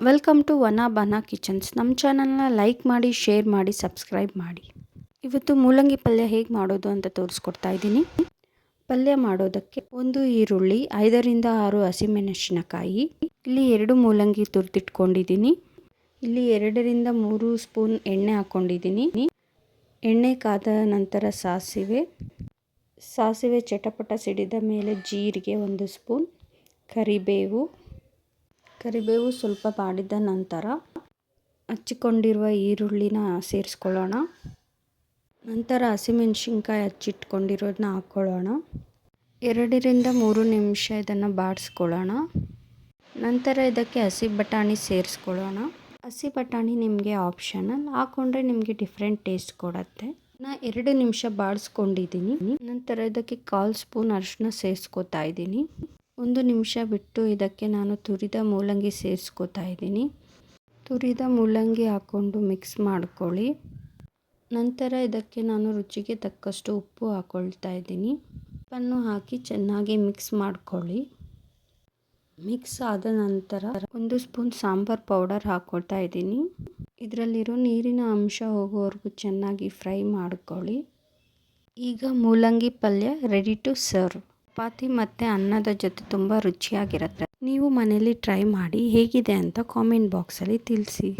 Welcome to ವನ ಬನ kitchens. ನಮ್ಮ ಚಾನಲ್ನ ಲೈಕ್ ಮಾಡಿ, ಶೇರ್ ಮಾಡಿ, ಸಬ್ಸ್ಕ್ರೈಬ್ ಮಾಡಿ. ಇವತ್ತು ಮೂಲಂಗಿ ಪಲ್ಯ ಹೇಗೆ ಮಾಡೋದು ಅಂತ ತೋರಿಸ್ಕೊಡ್ತಾ ಇದ್ದೀನಿ. ಪಲ್ಯ ಮಾಡೋದಕ್ಕೆ 1 ಈರುಳ್ಳಿ, 5ರಿಂದ 6 ಹಸಿಮೆಣಸಿನಕಾಯಿ, ಇಲ್ಲಿ 2 ಮೂಲಂಗಿ ತುರಿದಿಟ್ಕೊಂಡಿದ್ದೀನಿ. ಇಲ್ಲಿ 2ರಿಂದ 3 ಸ್ಪೂನ್ ಎಣ್ಣೆ ಹಾಕ್ಕೊಂಡಿದ್ದೀನಿ. ಎಣ್ಣೆ ಕಾದ ನಂತರ ಸಾಸಿವೆ ಚಟಪಟ ಸಿಡಿದ ಮೇಲೆ ಜೀರಿಗೆ 1 ಸ್ಪೂನ್, ಕರಿಬೇವು ಸ್ವಲ್ಪ ಬಾಡಿದ ನಂತರ ಹಚ್ಚಿಕೊಂಡಿರುವ ಈರುಳ್ಳಿನ ಸೇರಿಸ್ಕೊಳ್ಳೋಣ. ನಂತರ ಹಸಿಮೆಣಸಿನ್ಕಾಯಿ ಹಚ್ಚಿಟ್ಕೊಂಡಿರೋದನ್ನ ಹಾಕ್ಕೊಳ್ಳೋಣ. 2ರಿಂದ 3 ನಿಮಿಷ ಇದನ್ನು ಬಾಡಿಸ್ಕೊಳ್ಳೋಣ. ನಂತರ ಇದಕ್ಕೆ ಹಸಿ ಬಟಾಣಿ ಸೇರಿಸ್ಕೊಳ್ಳೋಣ. ಹಸಿ ಬಟಾಣಿ ನಿಮಗೆ ಆಪ್ಷನಲ್, ಹಾಕ್ಕೊಂಡ್ರೆ ನಿಮಗೆ ಡಿಫ್ರೆಂಟ್ ಟೇಸ್ಟ್ ಕೊಡುತ್ತೆ. ನಾನು 2 ನಿಮಿಷ ಬಾಡಿಸ್ಕೊಂಡಿದ್ದೀನಿ. ನಂತರ ಇದಕ್ಕೆ 1/4 ಸ್ಪೂನ್ ಅರಿಶಿನ ಸೇರಿಸ್ಕೊತಾ ಇದ್ದೀನಿ. 1 ನಿಮಿಷ ಬಿಟ್ಟು ಇದಕ್ಕೆ ನಾನು ತುರಿದ ಮೂಲಂಗಿ ಸೇರಿಸ್ಕೊತಾ ಇದ್ದೀನಿ. ತುರಿದ ಮೂಲಂಗಿ ಹಾಕ್ಕೊಂಡು ಮಿಕ್ಸ್ ಮಾಡ್ಕೊಳ್ಳಿ. ನಂತರ ಇದಕ್ಕೆ ನಾನು ರುಚಿಗೆ ತಕ್ಕಷ್ಟು ಉಪ್ಪು ಹಾಕ್ಕೊಳ್ತಾ ಇದ್ದೀನಿ. ಉಪ್ಪನ್ನು ಹಾಕಿ ಚೆನ್ನಾಗಿ ಮಿಕ್ಸ್ ಮಾಡ್ಕೊಳ್ಳಿ. ಮಿಕ್ಸ್ ಆದ ನಂತರ 1 ಸ್ಪೂನ್ ಸಾಂಬಾರ್ ಪೌಡರ್ ಹಾಕ್ಕೊಳ್ತಾ ಇದ್ದೀನಿ. ಇದರಲ್ಲಿರೋ ನೀರಿನ ಅಂಶ ಹೋಗೋವರೆಗೂ ಚೆನ್ನಾಗಿ ಫ್ರೈ ಮಾಡ್ಕೊಳ್ಳಿ. ಈಗ ಮೂಲಂಗಿ ಪಲ್ಯ ರೆಡಿ ಟು ಸರ್ವ್. ಚಪಾತಿ ಮತ್ತು ಅನ್ನದ ಜೊತೆ ತುಂಬ ರುಚಿಯಾಗಿರುತ್ತೆ. ನೀವು ಮನೇಲಿ ಟ್ರೈ ಮಾಡಿ ಹೇಗಿದೆ ಅಂತ ಕಾಮೆಂಟ್ ಬಾಕ್ಸಲ್ಲಿ ತಿಳಿಸಿ.